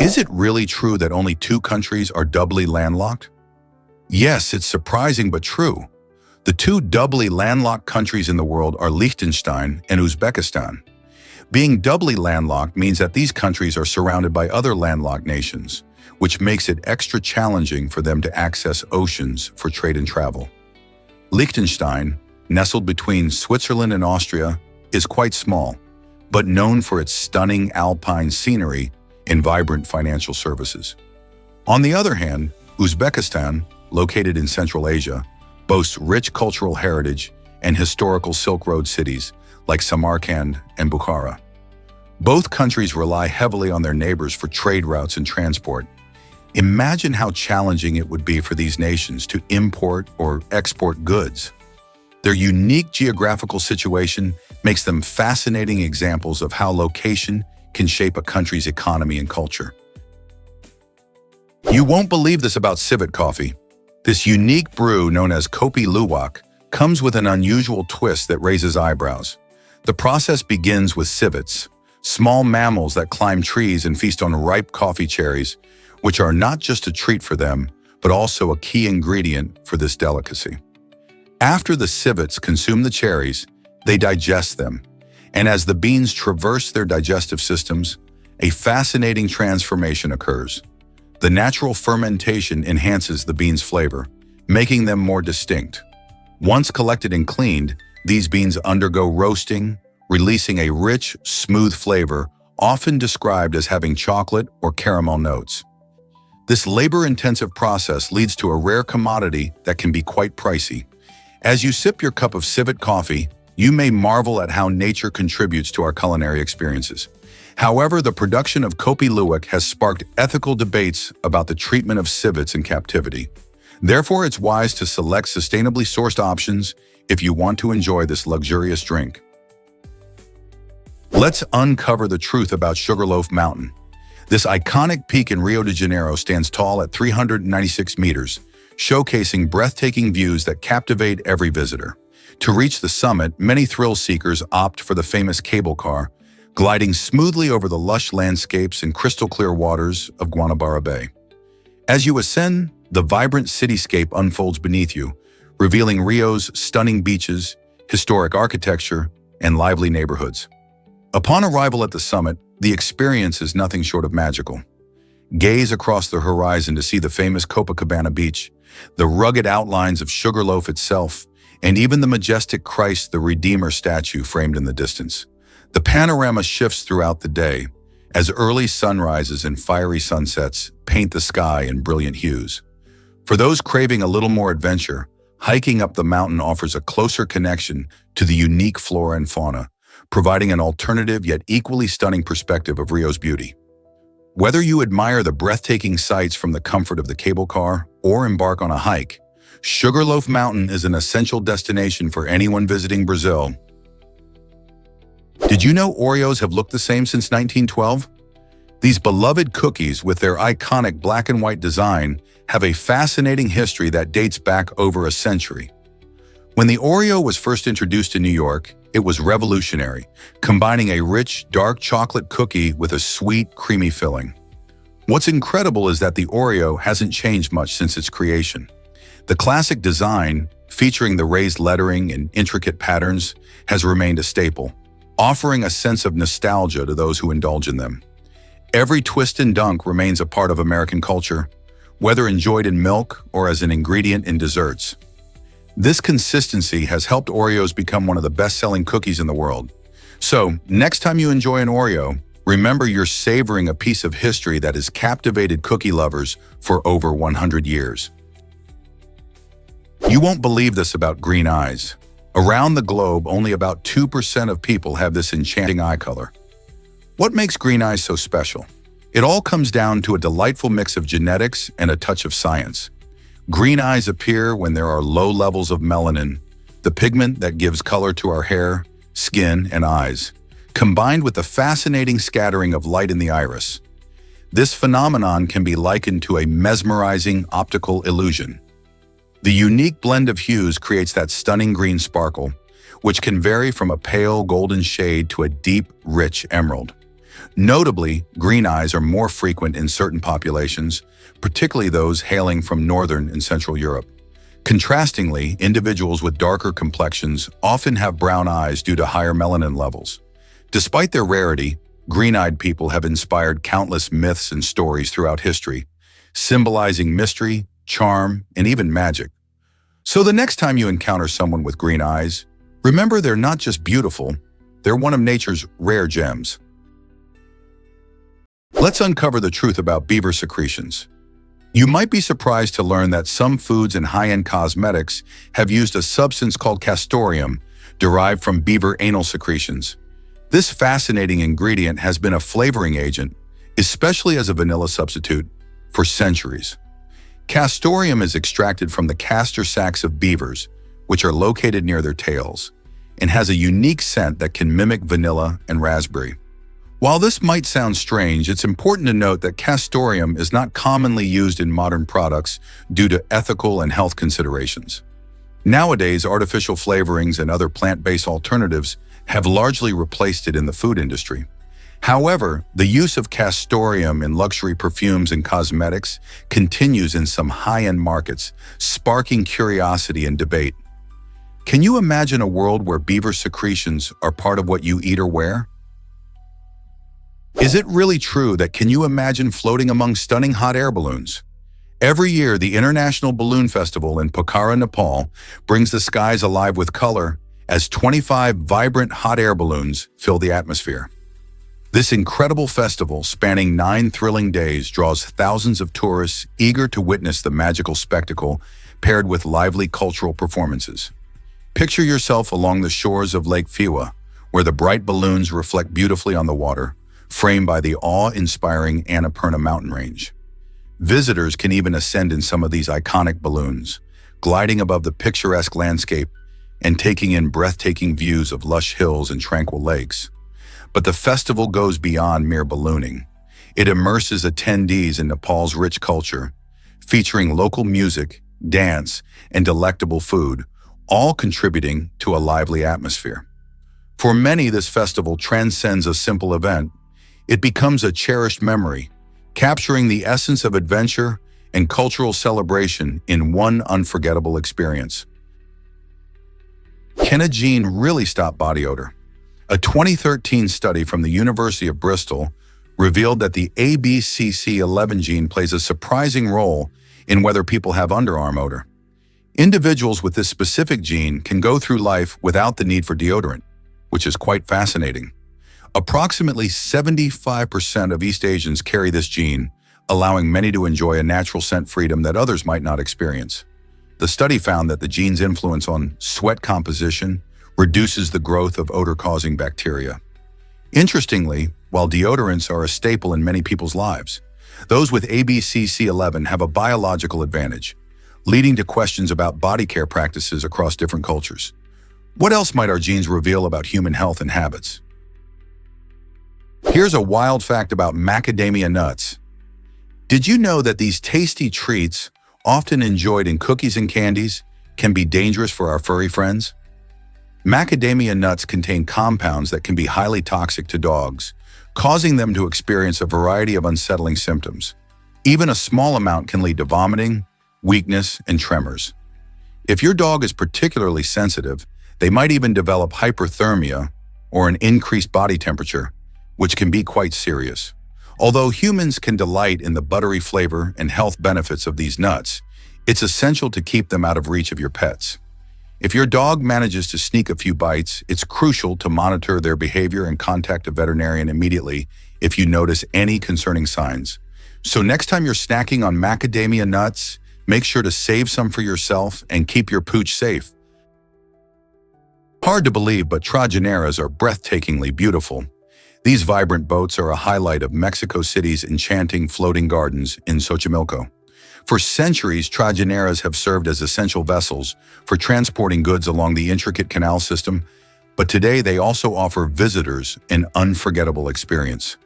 Is it really true that only two countries are doubly landlocked? Yes, it's surprising but true. The two doubly landlocked countries in the world are Liechtenstein and Uzbekistan. Being doubly landlocked means that these countries are surrounded by other landlocked nations, which makes it extra challenging for them to access oceans for trade and travel. Liechtenstein, nestled between Switzerland and Austria, is quite small, but known for its stunning alpine scenery and vibrant financial services. On the other hand, Uzbekistan, located in Central Asia, boasts rich cultural heritage and historical Silk Road cities like Samarkand and Bukhara. Both countries rely heavily on their neighbors for trade routes and transport. Imagine how challenging it would be for these nations to import or export goods. Their unique geographical situation makes them fascinating examples of how location can shape a country's economy and culture. You won't believe this about civet coffee. This unique brew known as Kopi Luwak comes with an unusual twist that raises eyebrows. The process begins with civets, small mammals that climb trees and feast on ripe coffee cherries, which are not just a treat for them, but also a key ingredient for this delicacy. After the civets consume the cherries, they digest them, and as the beans traverse their digestive systems, a fascinating transformation occurs. The natural fermentation enhances the beans' flavor, making them more distinct. Once collected and cleaned, these beans undergo roasting, releasing a rich, smooth flavor, often described as having chocolate or caramel notes. This labor-intensive process leads to a rare commodity that can be quite pricey. As you sip your cup of civet coffee, you may marvel at how nature contributes to our culinary experiences. However, the production of Kopi Luwak has sparked ethical debates about the treatment of civets in captivity. Therefore, it's wise to select sustainably sourced options if you want to enjoy this luxurious drink. Let's uncover the truth about Sugarloaf Mountain. This iconic peak in Rio de Janeiro stands tall at 396 meters, showcasing breathtaking views that captivate every visitor. To reach the summit, many thrill-seekers opt for the famous cable car, gliding smoothly over the lush landscapes and crystal-clear waters of Guanabara Bay. As you ascend, the vibrant cityscape unfolds beneath you, revealing Rio's stunning beaches, historic architecture, and lively neighborhoods. Upon arrival at the summit, the experience is nothing short of magical. Gaze across the horizon to see the famous Copacabana beach, the rugged outlines of Sugarloaf itself, and even the majestic Christ the Redeemer statue framed in the distance. The panorama shifts throughout the day, as early sunrises and fiery sunsets paint the sky in brilliant hues. For those craving a little more adventure, hiking up the mountain offers a closer connection to the unique flora and fauna, providing an alternative yet equally stunning perspective of Rio's beauty. Whether you admire the breathtaking sights from the comfort of the cable car or embark on a hike, Sugarloaf Mountain is an essential destination for anyone visiting Brazil. Did you know Oreos have looked the same since 1912? These beloved cookies, with their iconic black and white design, have a fascinating history that dates back over a century. When the Oreo was first introduced in New York, it was revolutionary, combining a rich, dark chocolate cookie with a sweet, creamy filling. What's incredible is that the Oreo hasn't changed much since its creation. The classic design, featuring the raised lettering and intricate patterns, has remained a staple, offering a sense of nostalgia to those who indulge in them. Every twist and dunk remains a part of American culture, whether enjoyed in milk or as an ingredient in desserts. This consistency has helped Oreos become one of the best-selling cookies in the world. So, next time you enjoy an Oreo, remember you're savoring a piece of history that has captivated cookie lovers for over 100 years. You won't believe this about green eyes. Around the globe, only about 2% of people have this enchanting eye color. What makes green eyes so special? It all comes down to a delightful mix of genetics and a touch of science. Green eyes appear when there are low levels of melanin, the pigment that gives color to our hair, skin, and eyes, combined with the fascinating scattering of light in the iris. This phenomenon can be likened to a mesmerizing optical illusion. The unique blend of hues creates that stunning green sparkle, which can vary from a pale golden shade to a deep, rich emerald. Notably, green eyes are more frequent in certain populations, particularly those hailing from Northern and Central Europe. Contrastingly, individuals with darker complexions often have brown eyes due to higher melanin levels. Despite their rarity, green-eyed people have inspired countless myths and stories throughout history, symbolizing mystery, charm, and even magic. So the next time you encounter someone with green eyes, remember they're not just beautiful, they're one of nature's rare gems. Let's uncover the truth about beaver secretions. You might be surprised to learn that some foods and high-end cosmetics have used a substance called castoreum, derived from beaver anal secretions. This fascinating ingredient has been a flavoring agent, especially as a vanilla substitute, for centuries. Castoreum is extracted from the castor sacs of beavers, which are located near their tails, and has a unique scent that can mimic vanilla and raspberry. While this might sound strange, it's important to note that castoreum is not commonly used in modern products due to ethical and health considerations. Nowadays, artificial flavorings and other plant-based alternatives have largely replaced it in the food industry. However, the use of castoreum in luxury perfumes and cosmetics continues in some high-end markets, sparking curiosity and debate. Can you imagine a world where beaver secretions are part of what you eat or wear? Is it really true that can you imagine floating among stunning hot air balloons? Every year, the International Balloon Festival in Pokhara, Nepal, brings the skies alive with color as 25 vibrant hot air balloons fill the atmosphere. This incredible festival, spanning 9 thrilling days, draws thousands of tourists eager to witness the magical spectacle paired with lively cultural performances. Picture yourself along the shores of Lake Fiwa, where the bright balloons reflect beautifully on the water, framed by the awe-inspiring Annapurna mountain range. Visitors can even ascend in some of these iconic balloons, gliding above the picturesque landscape and taking in breathtaking views of lush hills and tranquil lakes. But the festival goes beyond mere ballooning. It immerses attendees in Nepal's rich culture, featuring local music, dance, and delectable food, all contributing to a lively atmosphere. For many, this festival transcends a simple event. It becomes a cherished memory, capturing the essence of adventure and cultural celebration in one unforgettable experience. Can a gene really stop body odor? A 2013 study from the University of Bristol revealed that the ABCC11 gene plays a surprising role in whether people have underarm odor. Individuals with this specific gene can go through life without the need for deodorant, which is quite fascinating. Approximately 75% of East Asians carry this gene, allowing many to enjoy a natural scent freedom that others might not experience. The study found that the gene's influence on sweat composition reduces the growth of odor-causing bacteria. Interestingly, while deodorants are a staple in many people's lives, those with ABCC11 have a biological advantage, leading to questions about body care practices across different cultures. What else might our genes reveal about human health and habits? Here's a wild fact about macadamia nuts. Did you know that these tasty treats, often enjoyed in cookies and candies, can be dangerous for our furry friends? Macadamia nuts contain compounds that can be highly toxic to dogs, causing them to experience a variety of unsettling symptoms. Even a small amount can lead to vomiting, weakness, and tremors. If your dog is particularly sensitive, they might even develop hyperthermia or an increased body temperature, which can be quite serious. Although humans can delight in the buttery flavor and health benefits of these nuts, it's essential to keep them out of reach of your pets. If your dog manages to sneak a few bites, it's crucial to monitor their behavior and contact a veterinarian immediately if you notice any concerning signs. So next time you're snacking on macadamia nuts, make sure to save some for yourself and keep your pooch safe. Hard to believe, but trajineras are breathtakingly beautiful. These vibrant boats are a highlight of Mexico City's enchanting floating gardens in Xochimilco. For centuries, trajineras have served as essential vessels for transporting goods along the intricate canal system, but today they also offer visitors an unforgettable experience.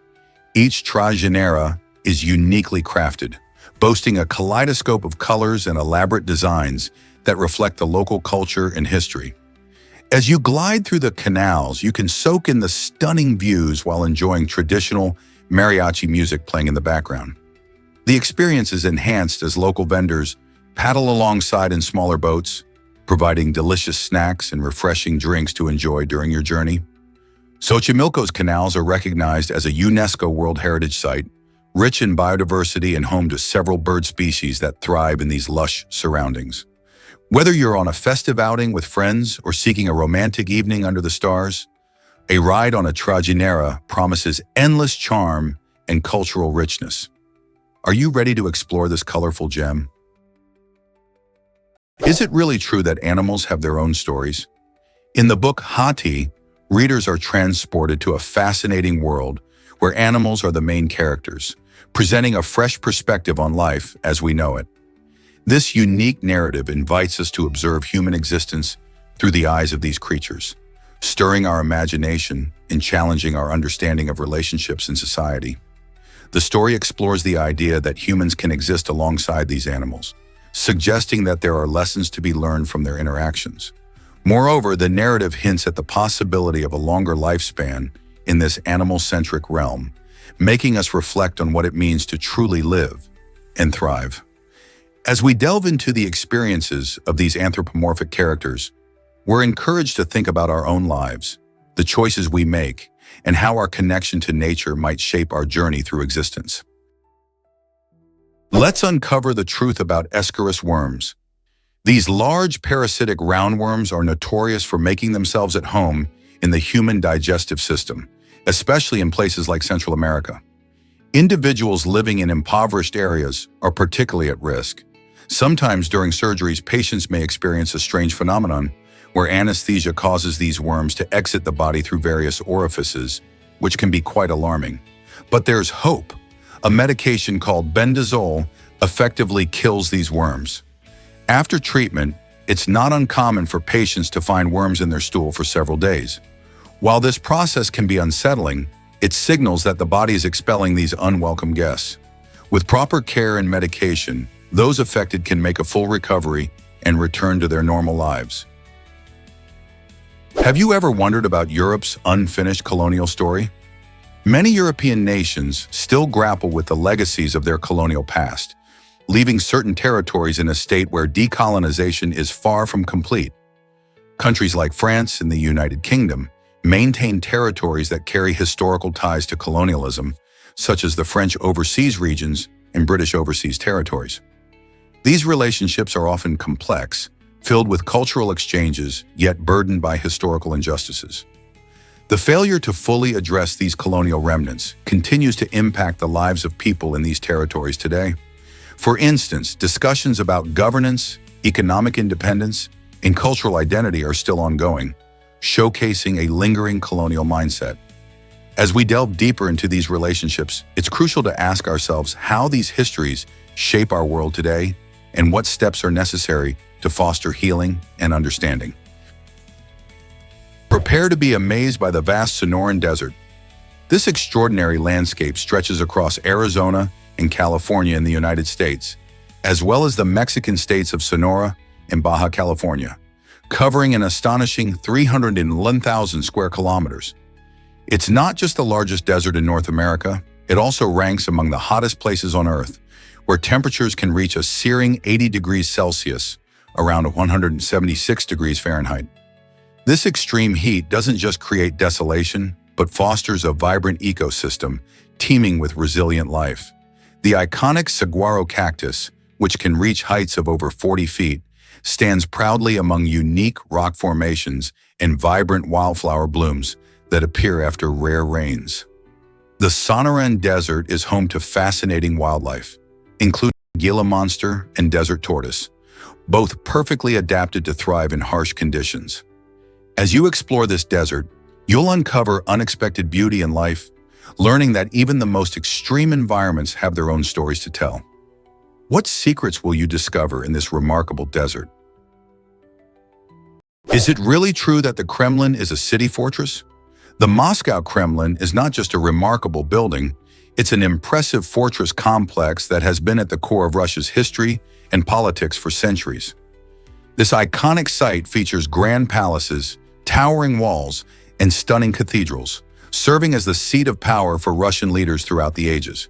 Each trajinera is uniquely crafted, boasting a kaleidoscope of colors and elaborate designs that reflect the local culture and history. As you glide through the canals, you can soak in the stunning views while enjoying traditional mariachi music playing in the background. The experience is enhanced as local vendors paddle alongside in smaller boats, providing delicious snacks and refreshing drinks to enjoy during your journey. Xochimilco's canals are recognized as a UNESCO World Heritage Site, rich in biodiversity and home to several bird species that thrive in these lush surroundings. Whether you're on a festive outing with friends or seeking a romantic evening under the stars, a ride on a trajinera promises endless charm and cultural richness. Are you ready to explore this colorful gem? Is it really true that animals have their own stories? In the book Hati, readers are transported to a fascinating world where animals are the main characters, presenting a fresh perspective on life as we know it. This unique narrative invites us to observe human existence through the eyes of these creatures, stirring our imagination and challenging our understanding of relationships in society. The story explores the idea that humans can exist alongside these animals, suggesting that there are lessons to be learned from their interactions. Moreover, the narrative hints at the possibility of a longer lifespan in this animal-centric realm, making us reflect on what it means to truly live and thrive. As we delve into the experiences of these anthropomorphic characters, we're encouraged to think about our own lives, the choices we make, and how our connection to nature might shape our journey through existence. Let's uncover the truth about Escarus worms. These large parasitic roundworms are notorious for making themselves at home in the human digestive system, especially in places like Central America. Individuals living in impoverished areas are particularly at risk. Sometimes during surgeries, patients may experience a strange phenomenon where anesthesia causes these worms to exit the body through various orifices, which can be quite alarming. But there's hope. A medication called bendazole effectively kills these worms. After treatment, it's not uncommon for patients to find worms in their stool for several days. While this process can be unsettling, it signals that the body is expelling these unwelcome guests. With proper care and medication, those affected can make a full recovery and return to their normal lives. Have you ever wondered about Europe's unfinished colonial story? Many European nations still grapple with the legacies of their colonial past, leaving certain territories in a state where decolonization is far from complete. Countries like France and the United Kingdom maintain territories that carry historical ties to colonialism, such as the French overseas regions and British overseas territories. These relationships are often complex, filled with cultural exchanges, yet burdened by historical injustices. The failure to fully address these colonial remnants continues to impact the lives of people in these territories today. For instance, discussions about governance, economic independence, and cultural identity are still ongoing, showcasing a lingering colonial mindset. As we delve deeper into these relationships, it's crucial to ask ourselves how these histories shape our world today and what steps are necessary to foster healing and understanding. Prepare to be amazed by the vast Sonoran Desert. This extraordinary landscape stretches across Arizona and California in the United States, as well as the Mexican states of Sonora and Baja California, covering an astonishing 311,000 square kilometers. It's not just the largest desert in North America, it also ranks among the hottest places on Earth, where temperatures can reach a searing 80 degrees Celsius, around 176 degrees Fahrenheit. This extreme heat doesn't just create desolation, but fosters a vibrant ecosystem teeming with resilient life. The iconic saguaro cactus, which can reach heights of over 40 feet, stands proudly among unique rock formations and vibrant wildflower blooms that appear after rare rains. The Sonoran Desert is home to fascinating wildlife, including the Gila monster and desert tortoise, both perfectly adapted to thrive in harsh conditions. As you explore this desert, you'll uncover unexpected beauty in life, learning that even the most extreme environments have their own stories to tell. What secrets will you discover in this remarkable desert? Is it really true that the Kremlin is a city fortress? The Moscow Kremlin is not just a remarkable building, it's an impressive fortress complex that has been at the core of Russia's history and politics for centuries. This iconic site features grand palaces, towering walls, and stunning cathedrals, serving as the seat of power for Russian leaders throughout the ages.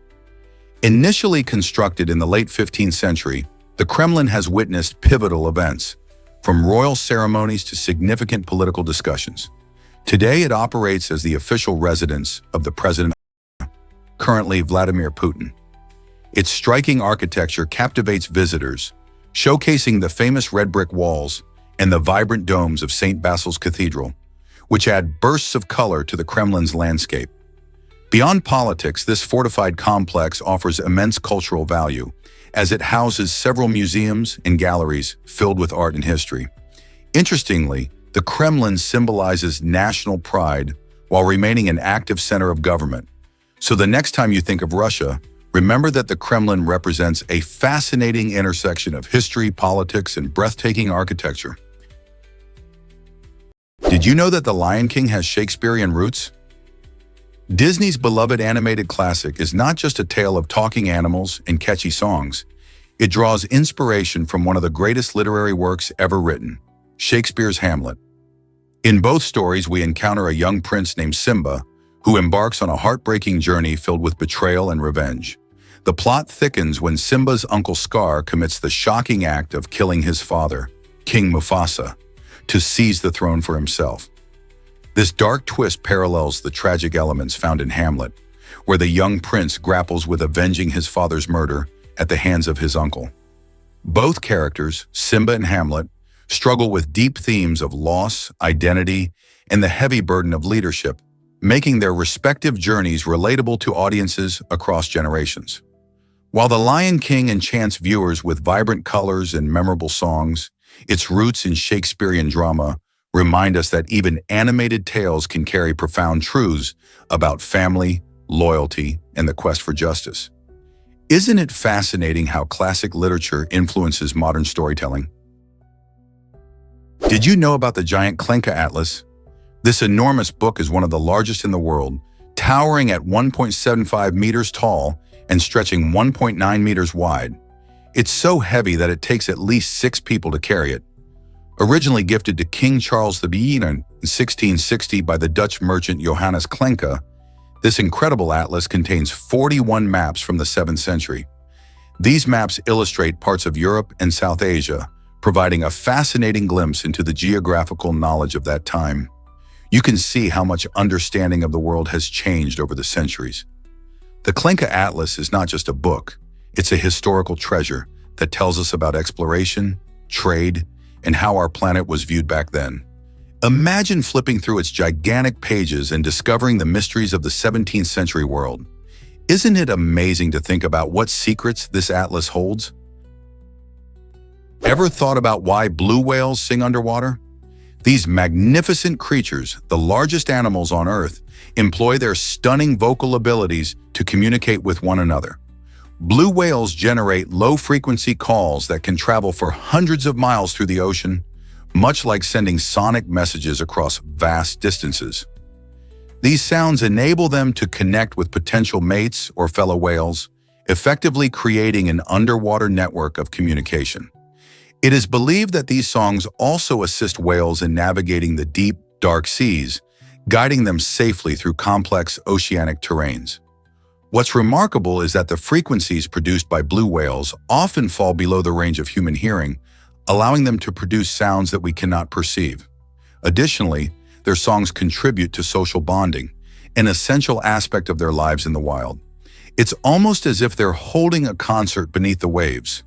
Initially constructed in the late 15th century, the Kremlin has witnessed pivotal events, from royal ceremonies to significant political discussions. Today, it operates as the official residence of the president, currently Vladimir Putin. Its striking architecture captivates visitors, showcasing the famous red brick walls and the vibrant domes of St. Basil's Cathedral, which add bursts of color to the Kremlin's landscape. Beyond politics, this fortified complex offers immense cultural value, as it houses several museums and galleries filled with art and history. Interestingly, the Kremlin symbolizes national pride while remaining an active center of government. So the next time you think of Russia, remember that the Kremlin represents a fascinating intersection of history, politics, and breathtaking architecture. Did you know that The Lion King has Shakespearean roots? Disney's beloved animated classic is not just a tale of talking animals and catchy songs. It draws inspiration from one of the greatest literary works ever written, Shakespeare's Hamlet. In both stories, we encounter a young prince named Simba, who embarks on a heartbreaking journey filled with betrayal and revenge. The plot thickens when Simba's uncle Scar commits the shocking act of killing his father, King Mufasa, to seize the throne for himself. This dark twist parallels the tragic elements found in Hamlet, where the young prince grapples with avenging his father's murder at the hands of his uncle. Both characters, Simba and Hamlet, struggle with deep themes of loss, identity, and the heavy burden of leadership, making their respective journeys relatable to audiences across generations. While The Lion King enchants viewers with vibrant colors and memorable songs, its roots in Shakespearean drama remind us that even animated tales can carry profound truths about family, loyalty, and the quest for justice. Isn't it fascinating how classic literature influences modern storytelling? Did you know about the giant Klenka Atlas? This enormous book is one of the largest in the world, towering at 1.75 meters tall and stretching 1.9 meters wide. It's so heavy that it takes at least 6 people to carry it. Originally gifted to King Charles II in 1660 by the Dutch merchant Johannes Klenka, this incredible atlas contains 41 maps from the 7th century. These maps illustrate parts of Europe and South Asia, providing a fascinating glimpse into the geographical knowledge of that time. You can see how much understanding of the world has changed over the centuries. The Klenka Atlas is not just a book, it's a historical treasure that tells us about exploration, trade, and how our planet was viewed back then. Imagine flipping through its gigantic pages and discovering the mysteries of the 17th century world. Isn't it amazing to think about what secrets this atlas holds? Ever thought about why blue whales sing underwater? These magnificent creatures, the largest animals on Earth, employ their stunning vocal abilities to communicate with one another. Blue whales generate low-frequency calls that can travel for hundreds of miles through the ocean, much like sending sonic messages across vast distances. These sounds enable them to connect with potential mates or fellow whales, effectively creating an underwater network of communication. It is believed that these songs also assist whales in navigating the deep, dark seas, guiding them safely through complex oceanic terrains. What's remarkable is that the frequencies produced by blue whales often fall below the range of human hearing, allowing them to produce sounds that we cannot perceive. Additionally, their songs contribute to social bonding, an essential aspect of their lives in the wild. It's almost as if they're holding a concert beneath the waves.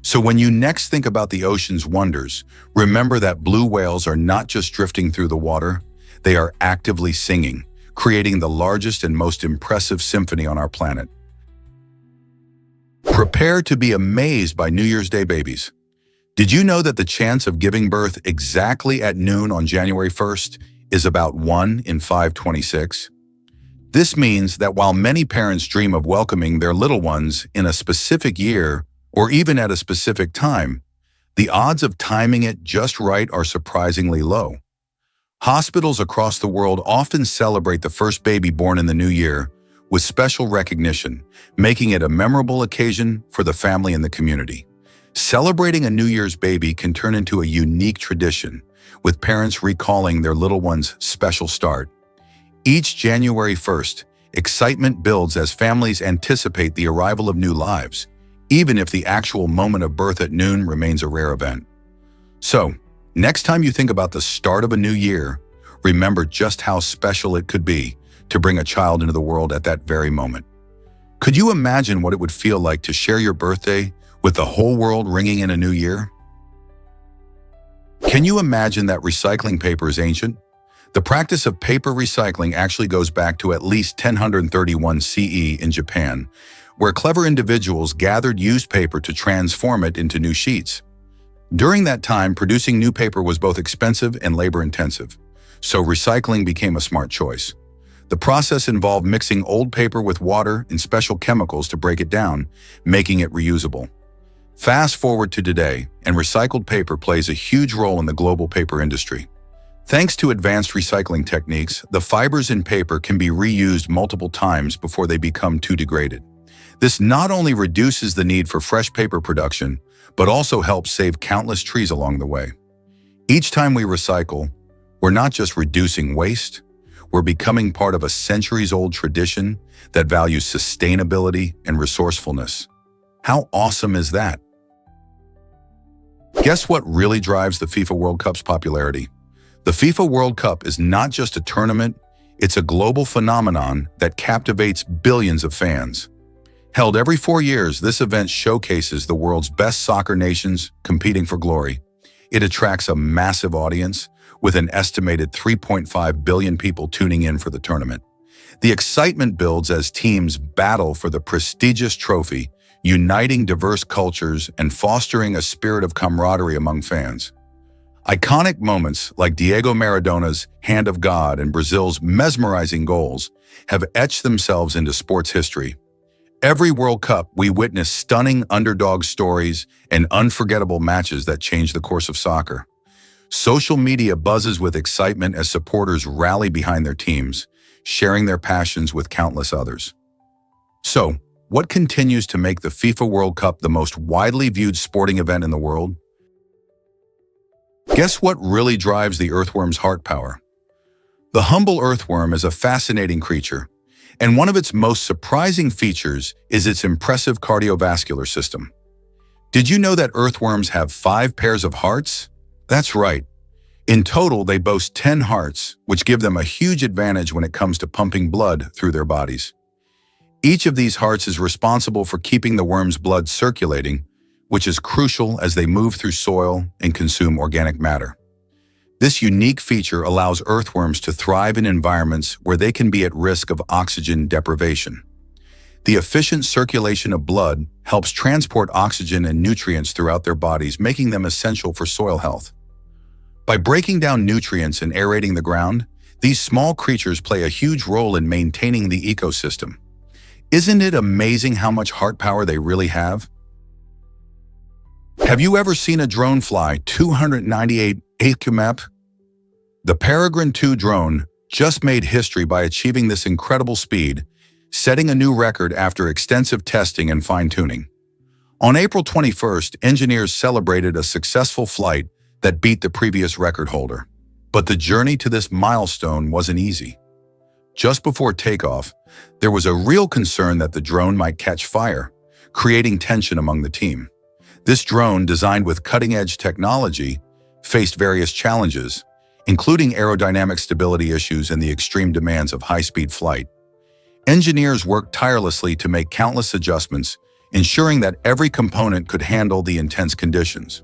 So when you next think about the ocean's wonders, remember that blue whales are not just drifting through the water, they are actively singing, creating the largest and most impressive symphony on our planet. Prepare to be amazed by New Year's Day babies. Did you know that the chance of giving birth exactly at noon on January 1st is about 1 in 526? This means that while many parents dream of welcoming their little ones in a specific year or even at a specific time, the odds of timing it just right are surprisingly low. Hospitals across the world often celebrate the first baby born in the new year with special recognition, making it a memorable occasion for the family and the community. Celebrating a New Year's baby can turn into a unique tradition, with parents recalling their little one's special start. Each January 1st, excitement builds as families anticipate the arrival of new lives, even if the actual moment of birth at noon remains a rare event. So, next time you think about the start of a new year, remember just how special it could be to bring a child into the world at that very moment. Could you imagine what it would feel like to share your birthday with the whole world ringing in a new year? Can you imagine that recycling paper is ancient? The practice of paper recycling actually goes back to at least 1031 CE in Japan, where clever individuals gathered used paper to transform it into new sheets. During that time, producing new paper was both expensive and labor-intensive, so recycling became a smart choice. The process involved mixing old paper with water and special chemicals to break it down, making it reusable. Fast forward to today, and recycled paper plays a huge role in the global paper industry. Thanks to advanced recycling techniques, the fibers in paper can be reused multiple times before they become too degraded. This not only reduces the need for fresh paper production, but also helps save countless trees along the way. Each time we recycle, we're not just reducing waste, we're becoming part of a centuries-old tradition that values sustainability and resourcefulness. How awesome is that? Guess what really drives the FIFA World Cup's popularity? The FIFA World Cup is not just a tournament, it's a global phenomenon that captivates billions of fans. Held every 4 years, this event showcases the world's best soccer nations competing for glory. It attracts a massive audience, with an estimated 3.5 billion people tuning in for the tournament. The excitement builds as teams battle for the prestigious trophy, uniting diverse cultures and fostering a spirit of camaraderie among fans. Iconic moments like Diego Maradona's Hand of God and Brazil's mesmerizing goals have etched themselves into sports history. Every World Cup, we witness stunning underdog stories and unforgettable matches that change the course of soccer. Social media buzzes with excitement as supporters rally behind their teams, sharing their passions with countless others. So, what continues to make the FIFA World Cup the most widely viewed sporting event in the world? Guess what really drives the earthworm's heart power? The humble earthworm is a fascinating creature, and one of its most surprising features is its impressive cardiovascular system. Did you know that earthworms have 5 pairs of hearts? That's right. In total, they boast 10 hearts, which give them a huge advantage when it comes to pumping blood through their bodies. Each of these hearts is responsible for keeping the worm's blood circulating, which is crucial as they move through soil and consume organic matter. This unique feature allows earthworms to thrive in environments where they can be at risk of oxygen deprivation. The efficient circulation of blood helps transport oxygen and nutrients throughout their bodies, making them essential for soil health. By breaking down nutrients and aerating the ground, these small creatures play a huge role in maintaining the ecosystem. Isn't it amazing how much heart power they really have? Have you ever seen a drone fly 298 km? The Peregrine 2 drone just made history by achieving this incredible speed, setting a new record after extensive testing and fine-tuning. On April 21st, engineers celebrated a successful flight that beat the previous record holder. But the journey to this milestone wasn't easy. Just before takeoff, there was a real concern that the drone might catch fire, creating tension among the team. This drone, designed with cutting-edge technology, faced various challenges, including aerodynamic stability issues and the extreme demands of high-speed flight. Engineers worked tirelessly to make countless adjustments, ensuring that every component could handle the intense conditions.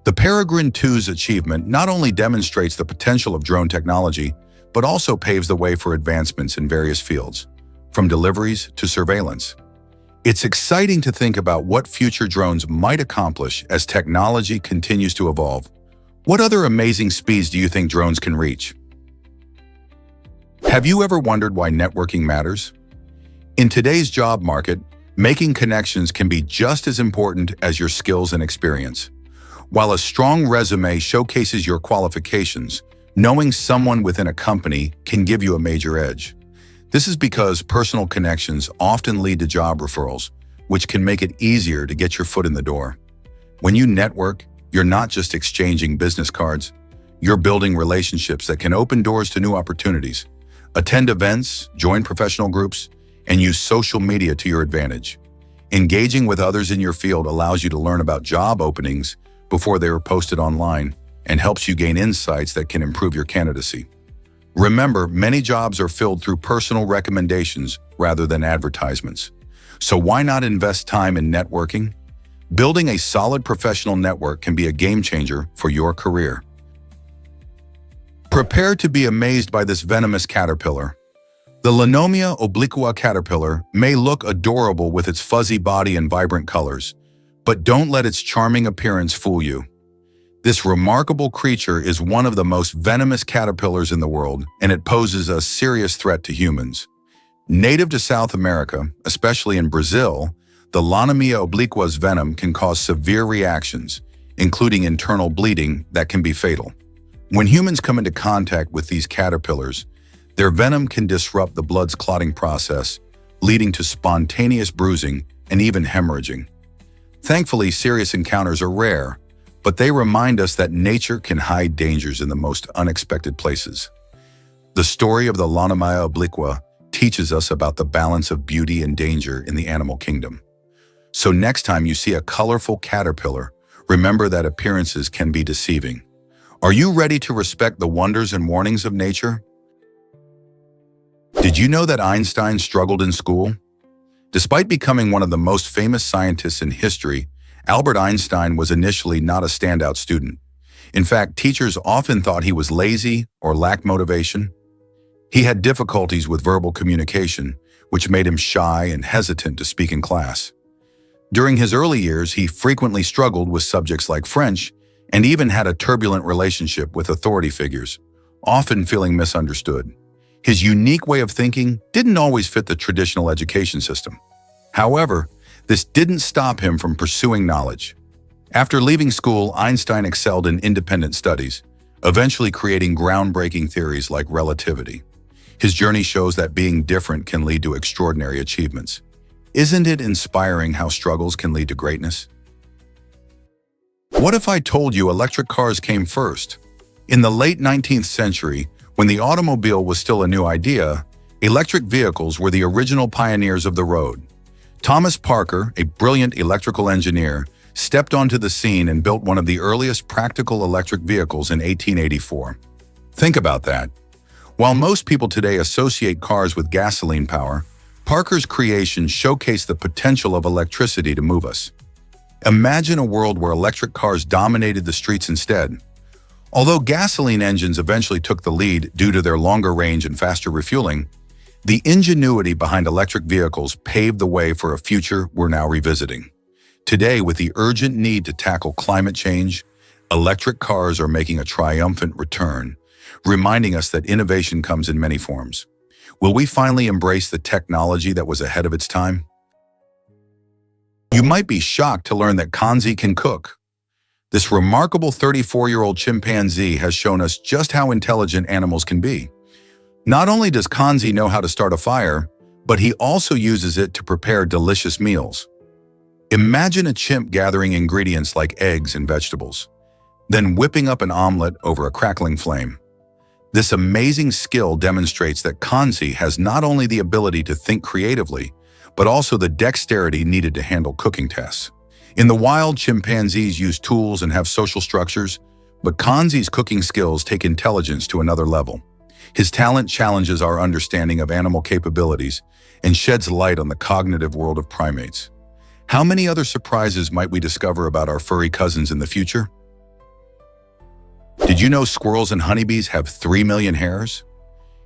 The Peregrine 2's achievement not only demonstrates the potential of drone technology, but also paves the way for advancements in various fields, from deliveries to surveillance. It's exciting to think about what future drones might accomplish as technology continues to evolve. What other amazing speeds do you think drones can reach? Have you ever wondered why networking matters? In today's job market, making connections can be just as important as your skills and experience. While a strong resume showcases your qualifications, knowing someone within a company can give you a major edge. This is because personal connections often lead to job referrals, which can make it easier to get your foot in the door. When you network, you're not just exchanging business cards, You're building relationships that can open doors to new opportunities. Attend events, join professional groups, and use social media to your advantage. Engaging with others in your field allows you to learn about job openings before they are posted online and helps you gain insights that can improve your candidacy. Remember, many jobs are filled through personal recommendations rather than advertisements. So why not invest time in networking? Building a solid professional network can be a game changer for your career. Prepare to be amazed by this venomous caterpillar. The Lanomia obliqua caterpillar may look adorable with its fuzzy body and vibrant colors, but don't let its charming appearance fool you. This remarkable creature is one of the most venomous caterpillars in the world, and it poses a serious threat to humans. Native to South America, especially in Brazil, the Lanomia obliqua's venom can cause severe reactions, including internal bleeding that can be fatal. When humans come into contact with these caterpillars, their venom can disrupt the blood's clotting process, leading to spontaneous bruising and even hemorrhaging. Thankfully, serious encounters are rare, but they remind us that nature can hide dangers in the most unexpected places. The story of the Lanomia obliqua teaches us about the balance of beauty and danger in the animal kingdom. So next time you see a colorful caterpillar, remember that appearances can be deceiving. Are you ready to respect the wonders and warnings of nature? Did you know that Einstein struggled in school? Despite becoming one of the most famous scientists in history, Albert Einstein was initially not a standout student. In fact, teachers often thought he was lazy or lacked motivation. He had difficulties with verbal communication, which made him shy and hesitant to speak in class. During his early years, he frequently struggled with subjects like French and even had a turbulent relationship with authority figures, often feeling misunderstood. His unique way of thinking didn't always fit the traditional education system. However, this didn't stop him from pursuing knowledge. After leaving school, Einstein excelled in independent studies, eventually creating groundbreaking theories like relativity. His journey shows that being different can lead to extraordinary achievements. Isn't it inspiring how struggles can lead to greatness? What if I told you electric cars came first? In the late 19th century, when the automobile was still a new idea, electric vehicles were the original pioneers of the road. Thomas Parker, a brilliant electrical engineer, stepped onto the scene and built one of the earliest practical electric vehicles in 1884. Think about that. While most people today associate cars with gasoline power, Parker's creation showcased the potential of electricity to move us. Imagine a world where electric cars dominated the streets instead. Although gasoline engines eventually took the lead due to their longer range and faster refueling, the ingenuity behind electric vehicles paved the way for a future we're now revisiting. Today, with the urgent need to tackle climate change, electric cars are making a triumphant return, reminding us that innovation comes in many forms. Will we finally embrace the technology that was ahead of its time? You might be shocked to learn that Kanzi can cook. This remarkable 34-year-old chimpanzee has shown us just how intelligent animals can be. Not only does Kanzi know how to start a fire, but he also uses it to prepare delicious meals. Imagine a chimp gathering ingredients like eggs and vegetables, then whipping up an omelet over a crackling flame. This amazing skill demonstrates that Kanzi has not only the ability to think creatively, but also the dexterity needed to handle cooking tasks. In the wild, chimpanzees use tools and have social structures, but Kanzi's cooking skills take intelligence to another level. His talent challenges our understanding of animal capabilities and sheds light on the cognitive world of primates. How many other surprises might we discover about our furry cousins in the future? Did you know squirrels and honeybees have 3 million hairs?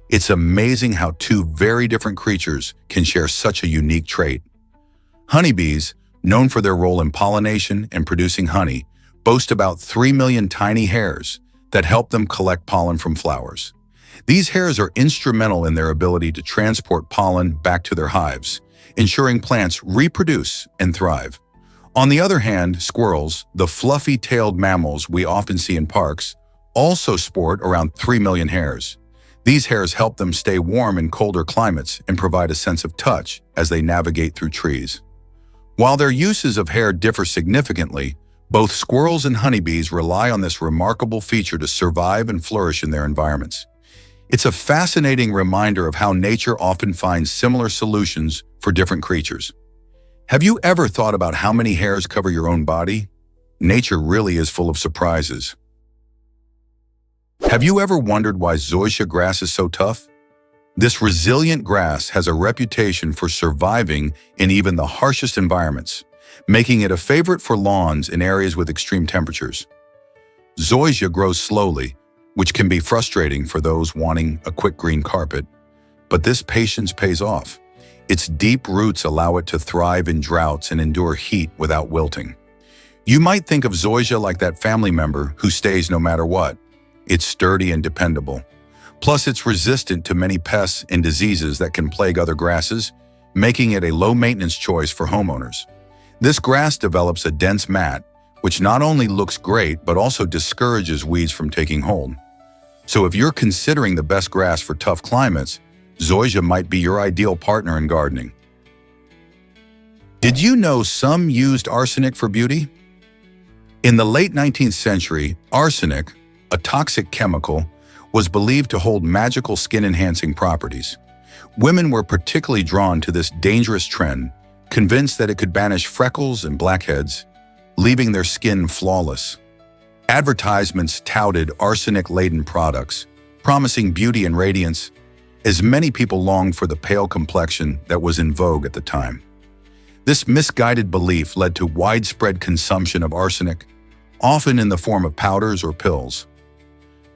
It's amazing how two very different creatures can share such a unique trait. Honeybees, known for their role in pollination and producing honey, boast about 3 million tiny hairs that help them collect pollen from flowers. These hairs are instrumental in their ability to transport pollen back to their hives, ensuring plants reproduce and thrive. On the other hand, squirrels, the fluffy-tailed mammals we often see in parks, also sport around 3 million hairs. These hairs help them stay warm in colder climates and provide a sense of touch as they navigate through trees. While their uses of hair differ significantly, Both squirrels and honeybees rely on this remarkable feature to survive and flourish in their environments. It's a fascinating reminder of how nature often finds similar solutions for different creatures. Have you ever thought about how many hairs cover your own body? Nature really is full of surprises. Have you ever wondered why zoysia grass is so tough? This resilient grass has a reputation for surviving in even the harshest environments, making it a favorite for lawns in areas with extreme temperatures. Zoysia grows slowly, which can be frustrating for those wanting a quick green carpet, but this patience pays off. Its deep roots allow it to thrive in droughts and endure heat without wilting. You might think of zoysia like that family member who stays no matter what. It's sturdy and dependable. Plus, it's resistant to many pests and diseases that can plague other grasses, making it a low-maintenance choice for homeowners. This grass develops a dense mat, which not only looks great but also discourages weeds from taking hold. So if you're considering the best grass for tough climates, zoysia might be your ideal partner in gardening. Did you know some used arsenic for beauty? In the late 19th century, arsenic, a toxic chemical, was believed to hold magical skin-enhancing properties. Women were particularly drawn to this dangerous trend, convinced that it could banish freckles and blackheads, leaving their skin flawless. Advertisements touted arsenic-laden products, promising beauty and radiance, as many people longed for the pale complexion that was in vogue at the time. This misguided belief led to widespread consumption of arsenic, often in the form of powders or pills.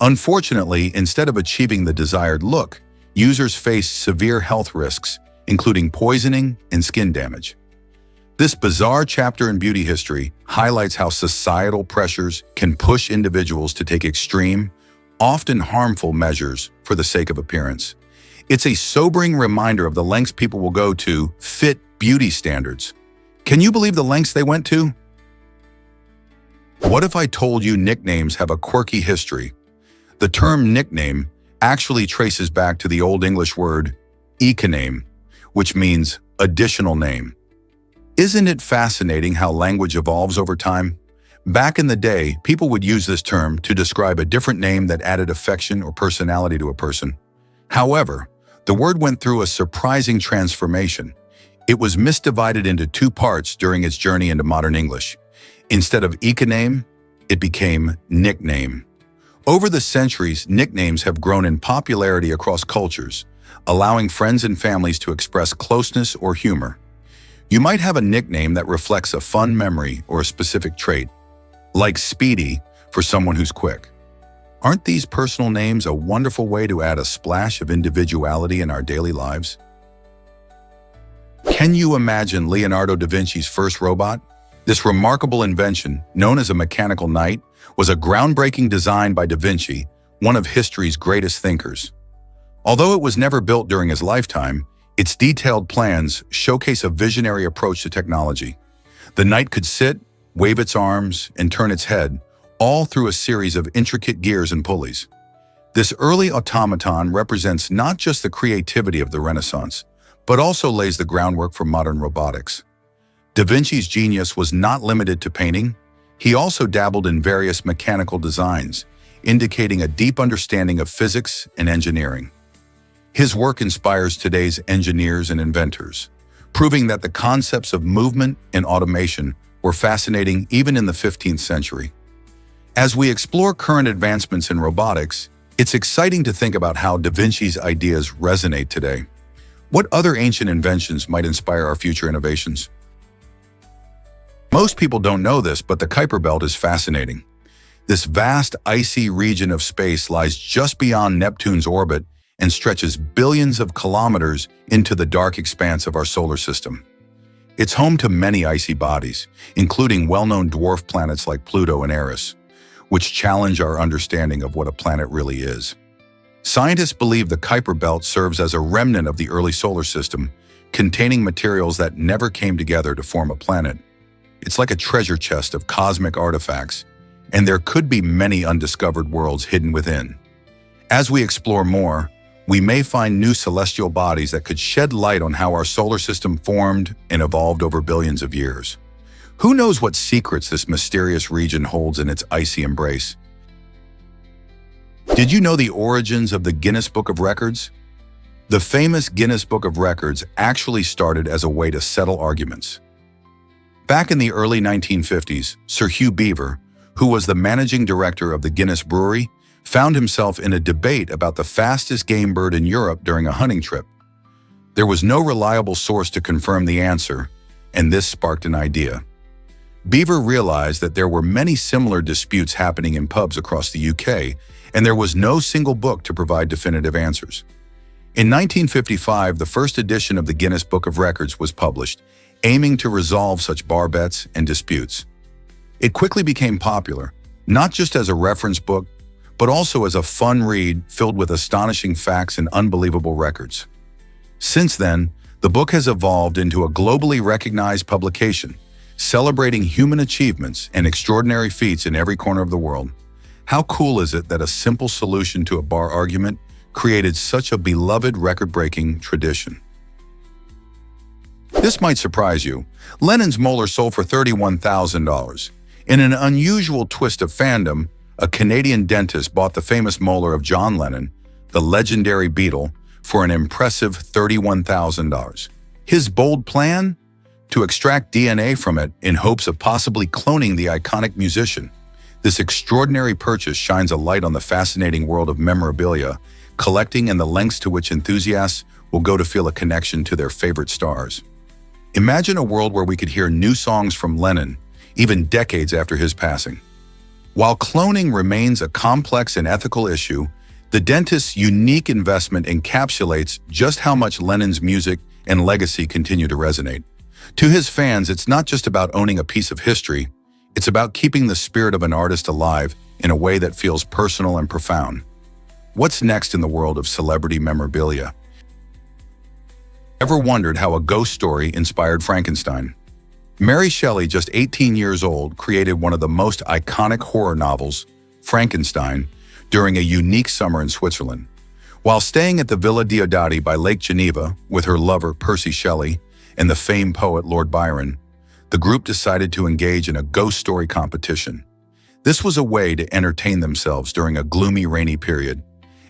Unfortunately, instead of achieving the desired look, users faced severe health risks, including poisoning and skin damage. This bizarre chapter in beauty history highlights how societal pressures can push individuals to take extreme, often harmful measures for the sake of appearance. It's a sobering reminder of the lengths people will go to fit beauty standards. Can you believe the lengths they went to? What if I told you nicknames have a quirky history? The term nickname actually traces back to the Old English word ekoname, which means additional name. Isn't it fascinating how language evolves over time? Back in the day, people would use this term to describe a different name that added affection or personality to a person. However, the word went through a surprising transformation. It was misdivided into two parts during its journey into modern English. Instead of ekoname, it became nickname. Over the centuries, nicknames have grown in popularity across cultures, allowing friends and families to express closeness or humor. You might have a nickname that reflects a fun memory or a specific trait, like Speedy for someone who's quick. Aren't these personal names a wonderful way to add a splash of individuality in our daily lives? Can you imagine Leonardo da Vinci's first robot? This remarkable invention, known as a mechanical knight, was a groundbreaking design by da Vinci, one of history's greatest thinkers. Although it was never built during his lifetime, its detailed plans showcase a visionary approach to technology. The knight could sit, wave its arms, and turn its head, all through a series of intricate gears and pulleys. This early automaton represents not just the creativity of the Renaissance, but also lays the groundwork for modern robotics. Da Vinci's genius was not limited to painting. He also dabbled in various mechanical designs, indicating a deep understanding of physics and engineering. His work inspires today's engineers and inventors, proving that the concepts of movement and automation were fascinating even in the 15th century. As we explore current advancements in robotics, it's exciting to think about how Da Vinci's ideas resonate today. What other ancient inventions might inspire our future innovations? Most people don't know this, but the Kuiper Belt is fascinating. This vast, icy region of space lies just beyond Neptune's orbit and stretches billions of kilometers into the dark expanse of our solar system. It's home to many icy bodies, including well-known dwarf planets like Pluto and Eris, which challenge our understanding of what a planet really is. Scientists believe the Kuiper Belt serves as a remnant of the early solar system, containing materials that never came together to form a planet. It's like a treasure chest of cosmic artifacts, and there could be many undiscovered worlds hidden within. As we explore more, we may find new celestial bodies that could shed light on how our solar system formed and evolved over billions of years. Who knows what secrets this mysterious region holds in its icy embrace? Did you know the origins of the Guinness Book of Records? The famous Guinness Book of Records actually started as a way to settle arguments. Back in the early 1950s, Sir Hugh Beaver, who was the managing director of the Guinness Brewery, found himself in a debate about the fastest game bird in Europe during a hunting trip. There was no reliable source to confirm the answer, and this sparked an idea. Beaver realized that there were many similar disputes happening in pubs across the UK, and there was no single book to provide definitive answers. In 1955, the first edition of the Guinness Book of Records was published, aiming to resolve such bar bets and disputes. It quickly became popular, not just as a reference book, but also as a fun read filled with astonishing facts and unbelievable records. Since then, the book has evolved into a globally recognized publication, celebrating human achievements and extraordinary feats in every corner of the world. How cool is it that a simple solution to a bar argument created such a beloved record-breaking tradition? This might surprise you. Lennon's molar sold for $31,000. In an unusual twist of fandom, a Canadian dentist bought the famous molar of John Lennon, the legendary Beatle, for an impressive $31,000. His bold plan? To extract DNA from it in hopes of possibly cloning the iconic musician. This extraordinary purchase shines a light on the fascinating world of memorabilia, collecting and the lengths to which enthusiasts will go to feel a connection to their favorite stars. Imagine a world where we could hear new songs from Lennon, even decades after his passing. While cloning remains a complex and ethical issue, the dentist's unique investment encapsulates just how much Lennon's music and legacy continue to resonate. To his fans, it's not just about owning a piece of history, it's about keeping the spirit of an artist alive in a way that feels personal and profound. What's next in the world of celebrity memorabilia? Ever wondered how a ghost story inspired Frankenstein? Mary Shelley, just 18 years old, created one of the most iconic horror novels, Frankenstein, during a unique summer in Switzerland. While staying at the Villa Diodati by Lake Geneva with her lover Percy Shelley and the famed poet Lord Byron, the group decided to engage in a ghost story competition. This was a way to entertain themselves during a gloomy, rainy period,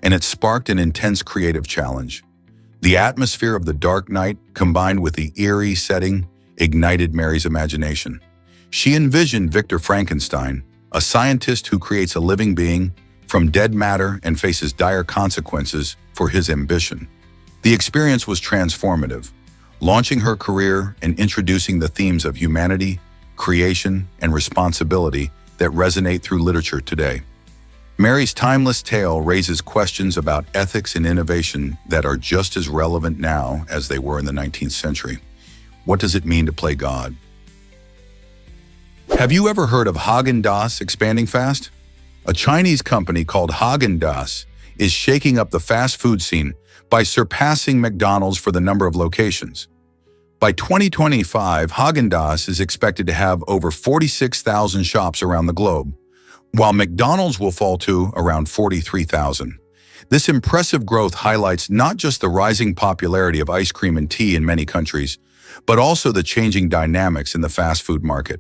and it sparked an intense creative challenge. The atmosphere of the dark night, combined with the eerie setting, ignited Mary's imagination. She envisioned Victor Frankenstein, a scientist who creates a living being from dead matter and faces dire consequences for his ambition. The experience was transformative, launching her career and introducing the themes of humanity, creation, and responsibility that resonate through literature today. Mary's timeless tale raises questions about ethics and innovation that are just as relevant now as they were in the 19th century. What does it mean to play God? Have you ever heard of Häagen-Dazs expanding fast? A Chinese company called Häagen-Dazs is shaking up the fast food scene by surpassing McDonald's for the number of locations. By 2025, Häagen-Dazs is expected to have over 46,000 shops around the globe, while McDonald's will fall to around 43,000. This impressive growth highlights not just the rising popularity of ice cream and tea in many countries, but also the changing dynamics in the fast food market.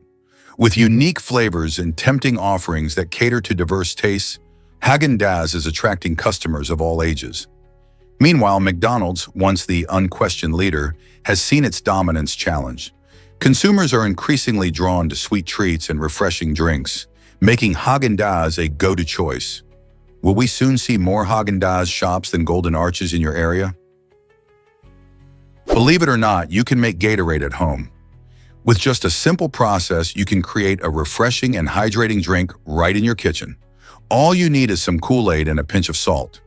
With unique flavors and tempting offerings that cater to diverse tastes, Häagen-Dazs is attracting customers of all ages. Meanwhile, McDonald's, once the unquestioned leader, has seen its dominance challenged. Consumers are increasingly drawn to sweet treats and refreshing drinks, making Häagen-Dazs a go-to choice. Will we soon see more Häagen-Dazs shops than Golden Arches in your area? Believe it or not, you can make Gatorade at home. With just a simple process, you can create a refreshing and hydrating drink right in your kitchen. All you need is some Kool-Aid and a pinch of salt.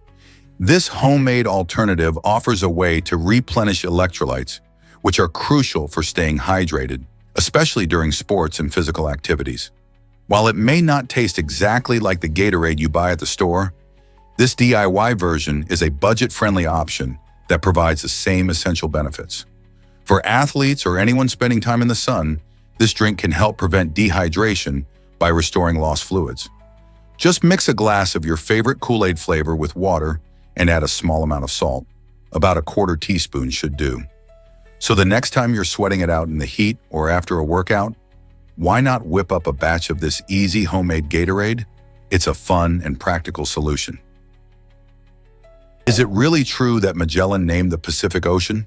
This homemade alternative offers a way to replenish electrolytes, which are crucial for staying hydrated, especially during sports and physical activities. While it may not taste exactly like the Gatorade you buy at the store, this DIY version is a budget-friendly option that provides the same essential benefits. For athletes or anyone spending time in the sun, this drink can help prevent dehydration by restoring lost fluids. Just mix a glass of your favorite Kool-Aid flavor with water and add a small amount of salt. About a quarter teaspoon should do. So the next time you're sweating it out in the heat or after a workout, Why not whip up a batch of this easy homemade Gatorade? It's a fun and practical solution. Is it really true that Magellan named the Pacific Ocean?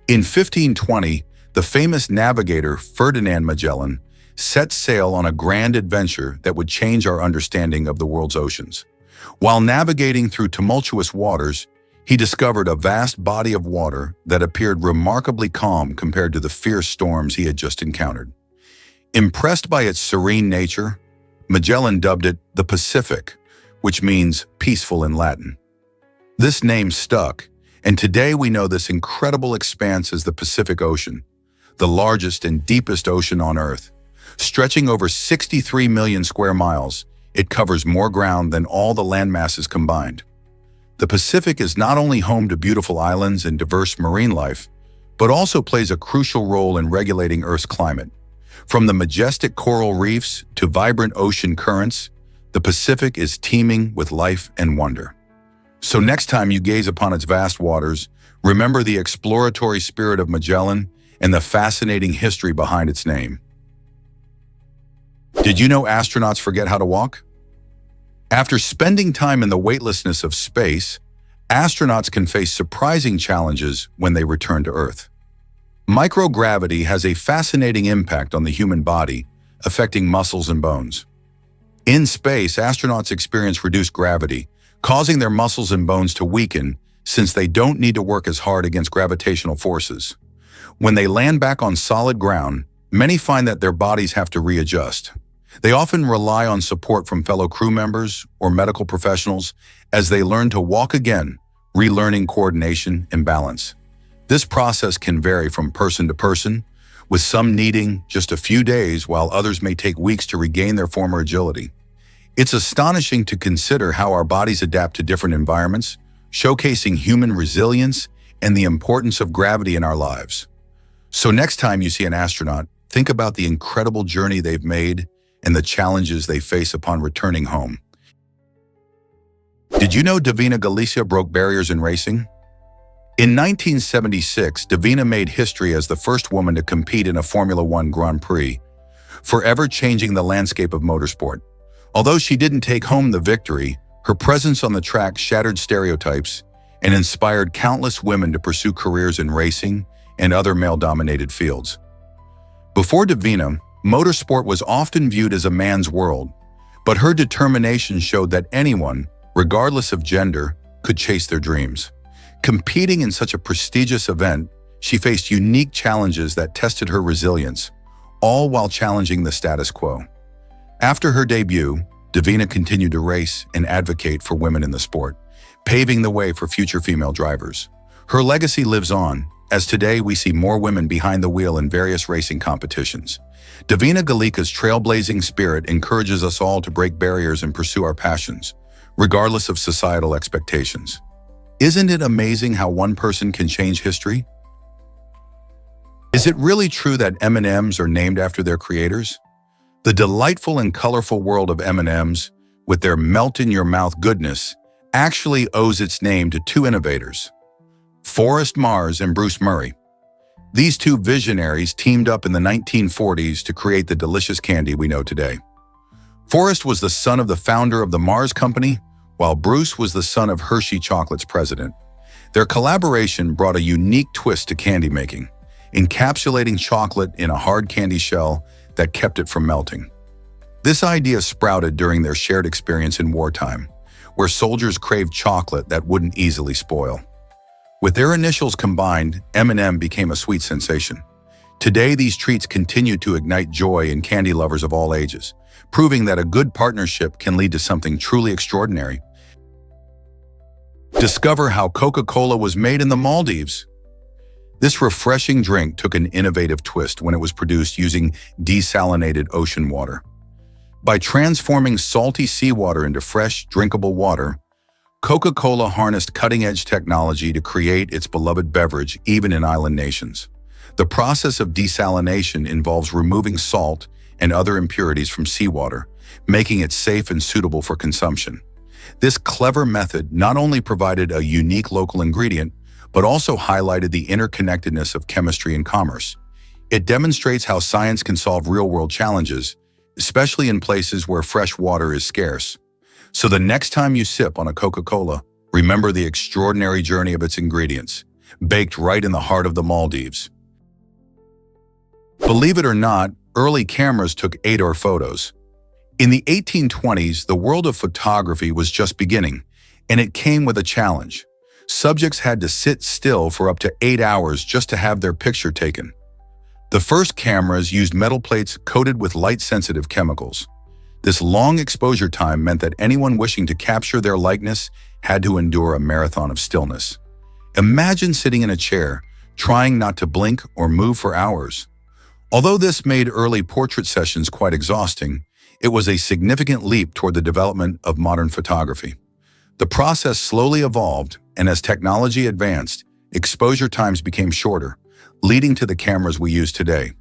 In 1520, the famous navigator Ferdinand Magellan set sail on a grand adventure that would change our understanding of the world's oceans. While navigating through tumultuous waters, he discovered a vast body of water that appeared remarkably calm compared to the fierce storms he had just encountered. Impressed by its serene nature, Magellan dubbed it the Pacific, which means peaceful in Latin. This name stuck, and today we know this incredible expanse as the Pacific Ocean, the largest and deepest ocean on Earth. Stretching over 63 million square miles, it covers more ground than all the land masses combined. The Pacific is not only home to beautiful islands and diverse marine life, but also plays a crucial role in regulating Earth's climate. From the majestic coral reefs to vibrant ocean currents, the Pacific is teeming with life and wonder. So next time you gaze upon its vast waters, remember the exploratory spirit of Magellan and the fascinating history behind its name. Did you know astronauts forget how to walk? After spending time in the weightlessness of space, astronauts can face surprising challenges when they return to Earth. Microgravity has a fascinating impact on the human body, affecting muscles and bones. In space, astronauts experience reduced gravity, causing their muscles and bones to weaken since they don't need to work as hard against gravitational forces. When they land back on solid ground, many find that their bodies have to readjust. They often rely on support from fellow crew members or medical professionals as they learn to walk again, relearning coordination and balance. This process can vary from person to person, with some needing just a few days while others may take weeks to regain their former agility. It's astonishing to consider how our bodies adapt to different environments, showcasing human resilience and the importance of gravity in our lives. So next time you see an astronaut, think about the incredible journey they've made and the challenges they face upon returning home. Did you know Davina Galicia broke barriers in racing? In 1976, Davina made history as the first woman to compete in a Formula One Grand Prix, forever changing the landscape of motorsport. Although she didn't take home the victory, her presence on the track shattered stereotypes and inspired countless women to pursue careers in racing and other male-dominated fields. Before Davina, motorsport was often viewed as a man's world, but her determination showed that anyone, regardless of gender, could chase their dreams. Competing in such a prestigious event, she faced unique challenges that tested her resilience, all while challenging the status quo. After her debut, Davina continued to race and advocate for women in the sport, paving the way for future female drivers. Her legacy lives on, as today we see more women behind the wheel in various racing competitions. Davina Galica's trailblazing spirit encourages us all to break barriers and pursue our passions, regardless of societal expectations. Isn't it amazing how one person can change history? Is it really true that M&Ms are named after their creators? The delightful and colorful world of M&Ms, with their melt-in-your-mouth goodness, actually owes its name to two innovators, Forrest Mars and Bruce Murray. These two visionaries teamed up in the 1940s to create the delicious candy we know today. Forrest was the son of the founder of the Mars Company, while Bruce was the son of Hershey Chocolate's president. Their collaboration brought a unique twist to candy making, encapsulating chocolate in a hard candy shell that kept it from melting. This idea sprouted during their shared experience in wartime, where soldiers craved chocolate that wouldn't easily spoil. With their initials combined, M&M became a sweet sensation. Today, these treats continue to ignite joy in candy lovers of all ages, proving that a good partnership can lead to something truly extraordinary. Discover how Coca-Cola was made in the Maldives. This refreshing drink took an innovative twist when it was produced using desalinated ocean water. By transforming salty seawater into fresh, drinkable water, Coca-Cola harnessed cutting-edge technology to create its beloved beverage even in island nations. The process of desalination involves removing salt and other impurities from seawater, making it safe and suitable for consumption. This clever method not only provided a unique local ingredient, but also highlighted the interconnectedness of chemistry and commerce. It demonstrates how science can solve real-world challenges, especially in places where fresh water is scarce. So the next time you sip on a Coca-Cola, remember the extraordinary journey of its ingredients, baked right in the heart of the Maldives. Believe it or not, early cameras took 8-hour photos. In the 1820s, the world of photography was just beginning, and it came with a challenge. Subjects had to sit still for up to 8 hours just to have their picture taken. The first cameras used metal plates coated with light-sensitive chemicals. This long exposure time meant that anyone wishing to capture their likeness had to endure a marathon of stillness. Imagine sitting in a chair, trying not to blink or move for hours. Although this made early portrait sessions quite exhausting, it was a significant leap toward the development of modern photography. The process slowly evolved, and as technology advanced, exposure times became shorter, leading to the cameras we use today.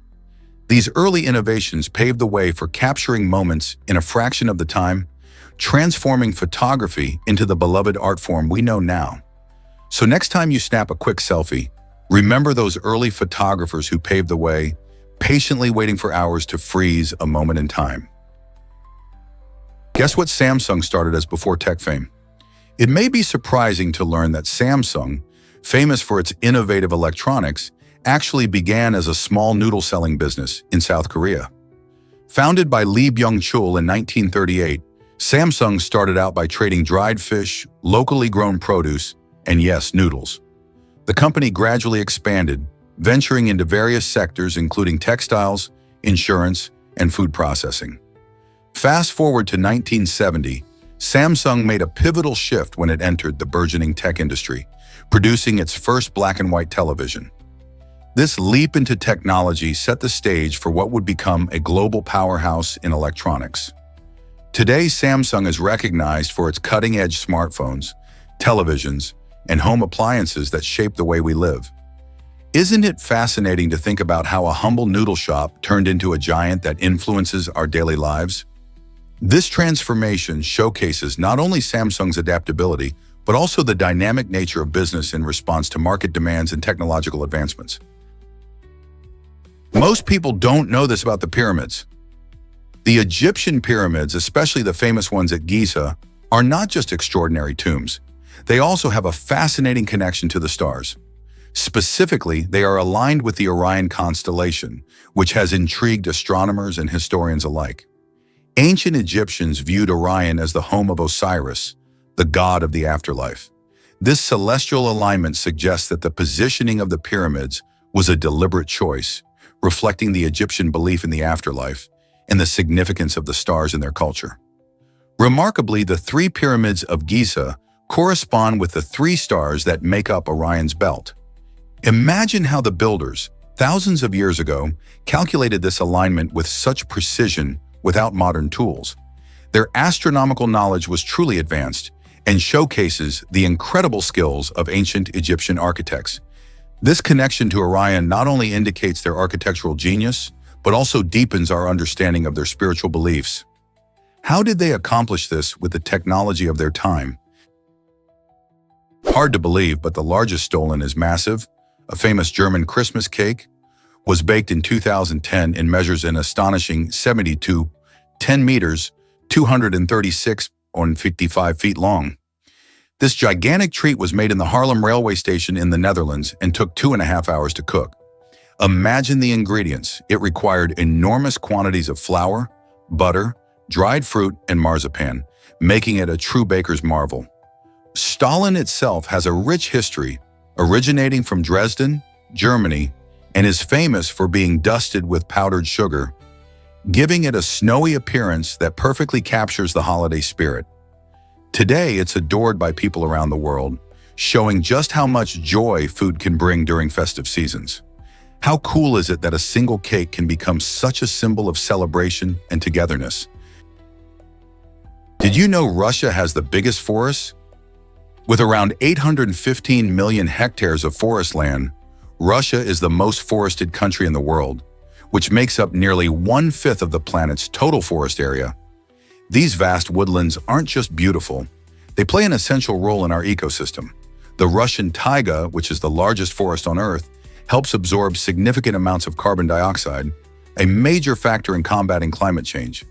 These early innovations paved the way for capturing moments in a fraction of the time, transforming photography into the beloved art form we know now. So next time you snap a quick selfie, remember those early photographers who paved the way, patiently waiting for hours to freeze a moment in time. Guess what Samsung started as before tech fame? It may be surprising to learn that Samsung, famous for its innovative electronics, actually began as a small noodle-selling business in South Korea. Founded by Lee Byung-chul in 1938, Samsung started out by trading dried fish, locally grown produce, and yes, noodles. The company gradually expanded, venturing into various sectors including textiles, insurance, and food processing. Fast forward to 1970, Samsung made a pivotal shift when it entered the burgeoning tech industry, producing its first black and white television. This leap into technology set the stage for what would become a global powerhouse in electronics. Today, Samsung is recognized for its cutting-edge smartphones, televisions, and home appliances that shape the way we live. Isn't it fascinating to think about how a humble noodle shop turned into a giant that influences our daily lives? This transformation showcases not only Samsung's adaptability, but also the dynamic nature of business in response to market demands and technological advancements. Most people don't know this about the pyramids. The Egyptian pyramids, especially the famous ones at Giza, are not just extraordinary tombs. They also have a fascinating connection to the stars. Specifically, they are aligned with the Orion constellation, which has intrigued astronomers and historians alike. Ancient Egyptians viewed Orion as the home of Osiris, the god of the afterlife. This celestial alignment suggests that the positioning of the pyramids was a deliberate choice, reflecting the Egyptian belief in the afterlife and the significance of the stars in their culture. Remarkably, the 3 pyramids of Giza correspond with the 3 stars that make up Orion's belt. Imagine how the builders, thousands of years ago, calculated this alignment with such precision without modern tools. Their astronomical knowledge was truly advanced and showcases the incredible skills of ancient Egyptian architects. This connection to Orion not only indicates their architectural genius, but also deepens our understanding of their spiritual beliefs. How did they accomplish this with the technology of their time? Hard to believe, but the largest stolen is massive. A famous German Christmas cake was baked in 2010 and measures an astonishing 10 meters, 236.55 feet long. This gigantic treat was made in the Haarlem railway station in the Netherlands and took 2.5 hours to cook. Imagine the ingredients. It required enormous quantities of flour, butter, dried fruit, and marzipan, making it a true baker's marvel. Stalin itself has a rich history, originating from Dresden, Germany, and is famous for being dusted with powdered sugar, giving it a snowy appearance that perfectly captures the holiday spirit. Today, it's adored by people around the world, showing just how much joy food can bring during festive seasons. How cool is it that a single cake can become such a symbol of celebration and togetherness? Did you know Russia has the biggest forests? With around 815 million hectares of forest land, Russia is the most forested country in the world, which makes up nearly 1/5 of the planet's total forest area. These vast woodlands aren't just beautiful, they play an essential role in our ecosystem. The Russian taiga, which is the largest forest on Earth, helps absorb significant amounts of carbon dioxide, a major factor in combating climate change.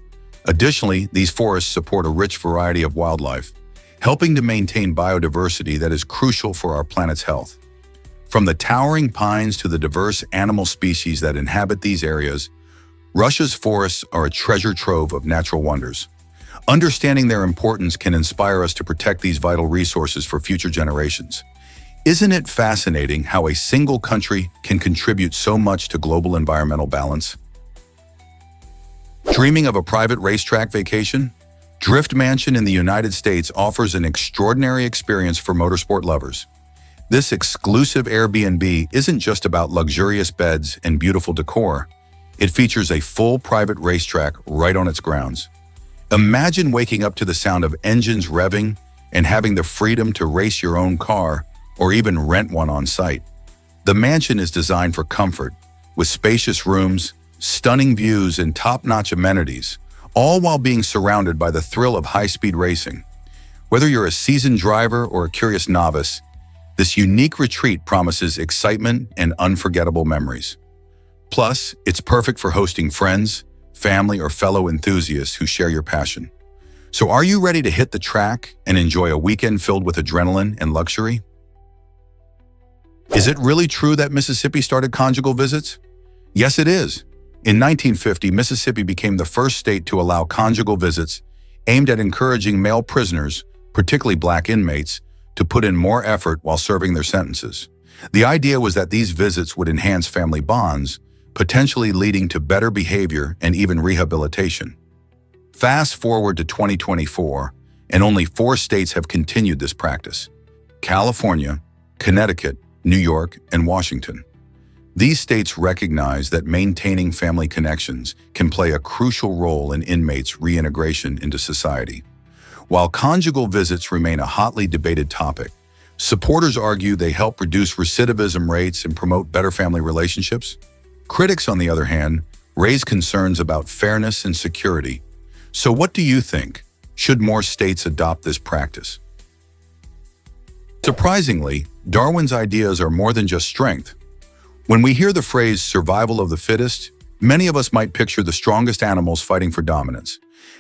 Additionally, these forests support a rich variety of wildlife, helping to maintain biodiversity that is crucial for our planet's health. From the towering pines to the diverse animal species that inhabit these areas, Russia's forests are a treasure trove of natural wonders. Understanding their importance can inspire us to protect these vital resources for future generations. Isn't it fascinating how a single country can contribute so much to global environmental balance? Dreaming of a private racetrack vacation? Drift Mansion in the United States offers an extraordinary experience for motorsport lovers. This exclusive Airbnb isn't just about luxurious beds and beautiful decor. It features a full private racetrack right on its grounds. Imagine waking up to the sound of engines revving and having the freedom to race your own car or even rent one on site. The mansion is designed for comfort, with spacious rooms, stunning views, and top-notch amenities, all while being surrounded by the thrill of high-speed racing. Whether you're a seasoned driver or a curious novice, this unique retreat promises excitement and unforgettable memories. Plus, it's perfect for hosting friends, family, or fellow enthusiasts who share your passion. So are you ready to hit the track and enjoy a weekend filled with adrenaline and luxury? Is it really true that Mississippi started conjugal visits? Yes, it is. In 1950, Mississippi became the first state to allow conjugal visits aimed at encouraging male prisoners, particularly black inmates, to put in more effort while serving their sentences. The idea was that these visits would enhance family bonds, potentially leading to better behavior and even rehabilitation. Fast forward to 2024, and only 4 states have continued this practice: California, Connecticut, New York, and Washington. These states recognize that maintaining family connections can play a crucial role in inmates' reintegration into society. While conjugal visits remain a hotly debated topic, supporters argue they help reduce recidivism rates and promote better family relationships. Critics, on the other hand, raise concerns about fairness and security. So what do you think? Should more states adopt this practice? Surprisingly, Darwin's ideas are more than just strength. When we hear the phrase survival of the fittest, many of us might picture the strongest animals fighting for dominance.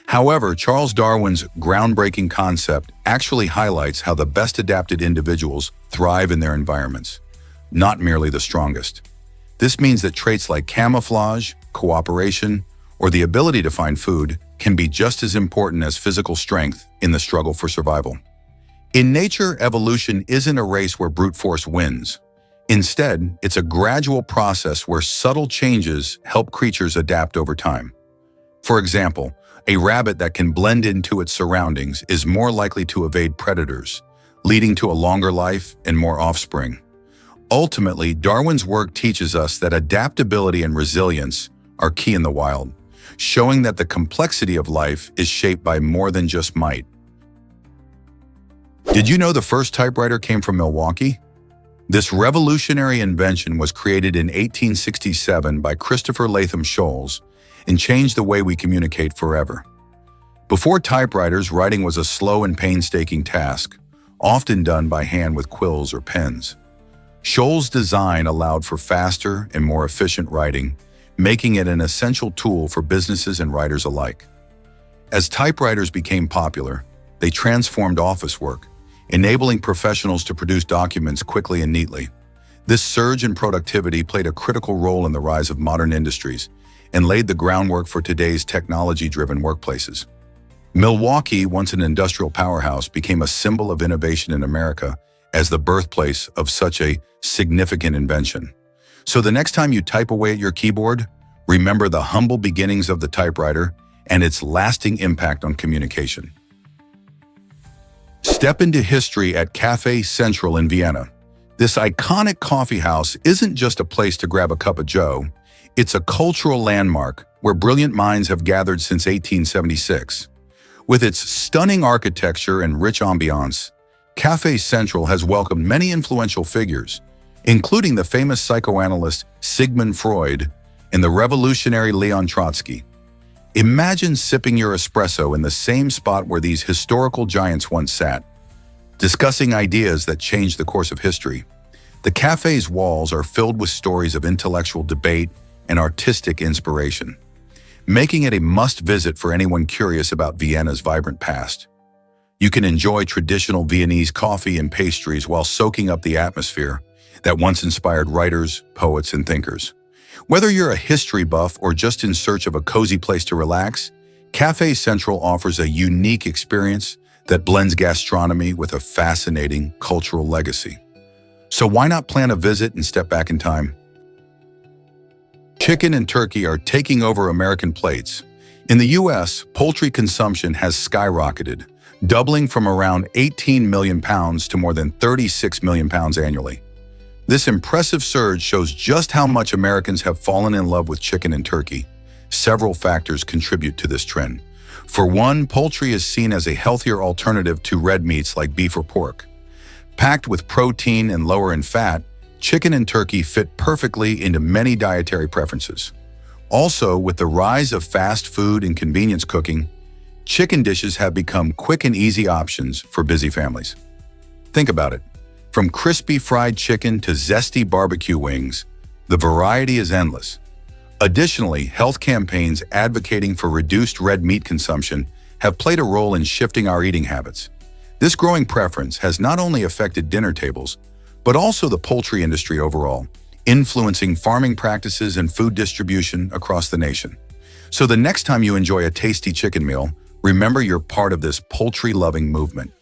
However, Charles Darwin's groundbreaking concept actually highlights how the best adapted individuals thrive in their environments, not merely the strongest. This means that traits like camouflage, cooperation, or the ability to find food can be just as important as physical strength in the struggle for survival. In nature, evolution isn't a race where brute force wins. Instead, it's a gradual process where subtle changes help creatures adapt over time. For example, a rabbit that can blend into its surroundings is more likely to evade predators, leading to a longer life and more offspring. Ultimately, Darwin's work teaches us that adaptability and resilience are key in the wild, showing that the complexity of life is shaped by more than just might. Did you know the first typewriter came from Milwaukee? This revolutionary invention was created in 1867 by Christopher Latham Scholes and changed the way we communicate forever. Before typewriters, writing was a slow and painstaking task, often done by hand with quills or pens. Scholes' design allowed for faster and more efficient writing, making it an essential tool for businesses and writers alike. As typewriters became popular, they transformed office work, enabling professionals to produce documents quickly and neatly. This surge in productivity played a critical role in the rise of modern industries and laid the groundwork for today's technology-driven workplaces. Milwaukee, once an industrial powerhouse, became a symbol of innovation in America as the birthplace of such a significant invention. So the next time you type away at your keyboard, remember the humble beginnings of the typewriter and its lasting impact on communication. Step into history at Café Central in Vienna. This iconic coffee house isn't just a place to grab a cup of joe, it's a cultural landmark where brilliant minds have gathered since 1876. With its stunning architecture and rich ambiance, Café Central has welcomed many influential figures, including the famous psychoanalyst Sigmund Freud and the revolutionary Leon Trotsky. Imagine sipping your espresso in the same spot where these historical giants once sat, discussing ideas that changed the course of history. The cafe's walls are filled with stories of intellectual debate and artistic inspiration, making it a must-visit for anyone curious about Vienna's vibrant past. You can enjoy traditional Viennese coffee and pastries while soaking up the atmosphere that once inspired writers, poets, and thinkers. Whether you're a history buff or just in search of a cozy place to relax, Café Central offers a unique experience that blends gastronomy with a fascinating cultural legacy. So why not plan a visit and step back in time? Chicken and turkey are taking over American plates. In the US, poultry consumption has skyrocketed, doubling from around 18 million pounds to more than 36 million pounds annually. This impressive surge shows just how much Americans have fallen in love with chicken and turkey. Several factors contribute to this trend. For one, poultry is seen as a healthier alternative to red meats like beef or pork. Packed with protein and lower in fat, chicken and turkey fit perfectly into many dietary preferences. Also, with the rise of fast food and convenience cooking, chicken dishes have become quick and easy options for busy families. Think about it. From crispy fried chicken to zesty barbecue wings, the variety is endless. Additionally, health campaigns advocating for reduced red meat consumption have played a role in shifting our eating habits. This growing preference has not only affected dinner tables, but also the poultry industry overall, influencing farming practices and food distribution across the nation. So the next time you enjoy a tasty chicken meal, remember you're part of this poultry-loving movement.